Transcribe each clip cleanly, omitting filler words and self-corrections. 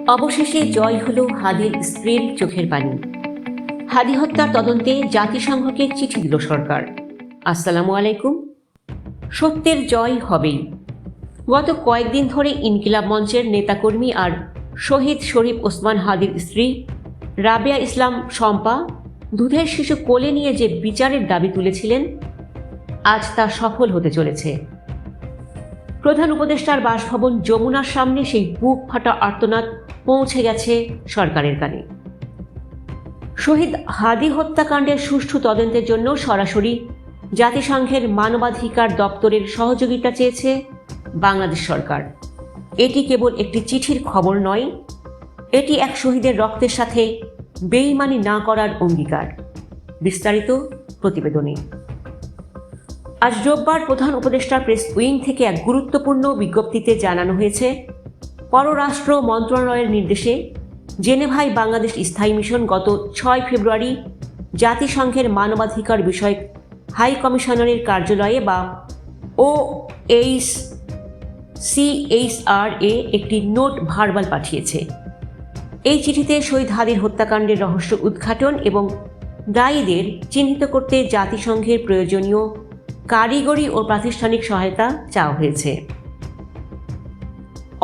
অবশেষে জয় হলো হাদির স্ত্রীর চোখের পানি। হাদি হত্যার তদন্তে জাতিসংঘকে চিঠি দিল সরকার। আসসালামু আলাইকুম। সত্যের জয় হবেই। গত কয়েকদিন ধরে ইনকিলাব মঞ্চের নেতাকর্মী আর শহীদ শরীফ ওসমান হাদির স্ত্রী রাবেয়া ইসলাম শম্পা দুধের শিশু কোলে নিয়ে যে বিচারের দাবি তুলেছিলেন, আজ তা সফল হতে চলেছে। প্রধান উপদেষ্টার বাসভবন যমুনার সামনে সেই বুক ফাটা আর্তনাদ পৌঁছে গেছে সরকারের কানে। শহীদ হাদি হত্যাকাণ্ডের সুষ্ঠু তদন্তের জন্য সরাসরি জাতিসংঘের মানবাধিকার দপ্তরের সহযোগিতা চেয়েছে বাংলাদেশ সরকার। এটি কেবল একটি চিঠির খবর নয়, এটি এক শহীদের রক্তের সাথে বেইমানি না করার অঙ্গীকার। বিস্তারিত প্রতিবেদনে। আজ রোববার প্রধান উপদেষ্টা প্রেস উইং থেকে এক গুরুত্বপূর্ণ বিজ্ঞপ্তিতে জানানো হয়েছে, পররাষ্ট্র মন্ত্রণালয়ের নির্দেশে জেনেভায় বাংলাদেশ স্থায়ী মিশন গত 6 ফেব্রুয়ারি জাতিসংঘের মানবাধিকার বিষয়ক হাই কমিশনারের কার্যালয়ে বা OHCHR-এ একটি নোট ভার্বাল পাঠিয়েছে। এই চিঠিতে শহীদ হাদির হত্যাকাণ্ডের রহস্য উদ্ঘাটন এবং দায়ীদের চিহ্নিত করতে জাতিসংঘের প্রয়োজনীয় কারিগরি ও প্রাতিষ্ঠানিক সহায়তা চাওয়া হয়েছে।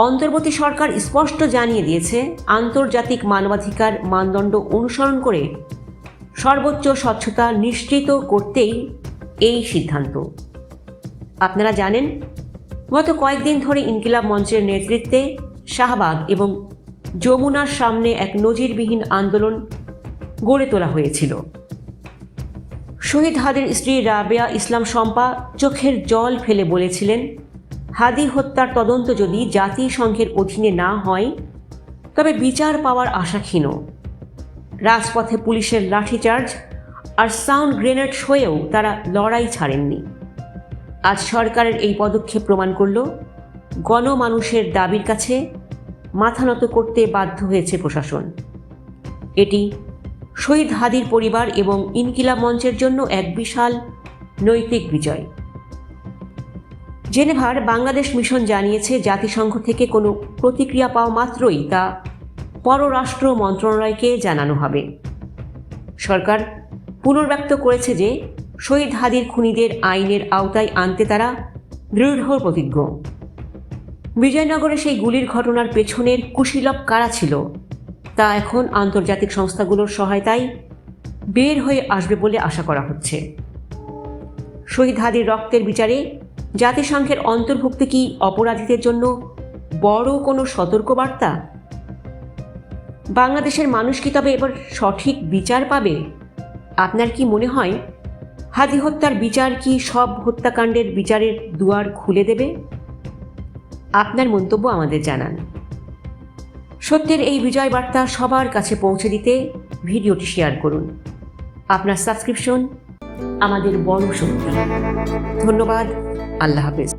অন্তর্বর্তী সরকার স্পষ্ট জানিয়ে দিয়েছে, আন্তর্জাতিক মানবাধিকার মানদণ্ড অনুসরণ করে সর্বোচ্চ স্বচ্ছতা নিশ্চিত করতেই এই সিদ্ধান্ত। আপনারা জানেন, গত কয়েকদিন ধরে ইনকিলাব মঞ্চের নেতৃত্বে শাহবাগ এবং যমুনার সামনে এক নজিরবিহীন আন্দোলন গড়ে তোলা হয়েছিল। শহীদ হাদির স্ত্রী রাবেয়া ইসলাম শম্পা চোখের জল ফেলে বলেছিলেন, হাদি হত্যার তদন্ত যদি জাতিসংঘের অধীনে না হয় তবে বিচার পাওয়ার আশা ক্ষীণ। রাজপথে পুলিশের লাঠিচার্জ আর সাউন্ড গ্রেনেড হয়েও তারা লড়াই ছাড়েননি। আজ সরকারের এই পদক্ষেপ প্রমাণ করল, গণমানুষের দাবির কাছে মাথা নত করতে বাধ্য হয়েছে প্রশাসন। এটি শহীদ হাদির পরিবার এবং ইনকিলাব মঞ্চের জন্য এক বিশাল নৈতিক বিজয়। জেনেভার বাংলাদেশ মিশন জানিয়েছে, জাতিসংঘ থেকে কোনো প্রতিক্রিয়া পাওয়া মাত্রই তা পররাষ্ট্র মন্ত্রণালয়কে জানানো হবে। সরকার পুনর্ব্যক্ত করেছে যে শহীদ হাদির খুনিদের আইনের আওতায় আনতে তারা দৃঢ় প্রতিজ্ঞ। বিজয়নগরে সেই গুলির ঘটনার পেছনের কুশীলব কারা ছিল তা এখন আন্তর্জাতিক সংস্থাগুলোর সহায়তায় বের হয়ে আসবে বলে আশা করা হচ্ছে। শহীদ হাদির রক্তের বিচারে জাতিসংঘের অন্তর্ভুক্তি কি অপরাধীদের জন্য বড় কোনো সতর্কবার্তা? বাংলাদেশের মানুষ কি তবে এবার সঠিক বিচার পাবে? আপনার কি মনে হয়, হাদি হত্যার বিচার কি সব হত্যাকাণ্ডের বিচারের দুয়ার খুলে দেবে? আপনার মন্তব্য আমাদের জানান। সত্যের এই বিজয় বার্তা সবার কাছে পৌঁছে দিতে ভিডিওটি শেয়ার করুন। আপনার সাবস্ক্রিপশন আমাদের বড় শক্তি। ধন্যবাদ। আল্লাহ হাফেজ।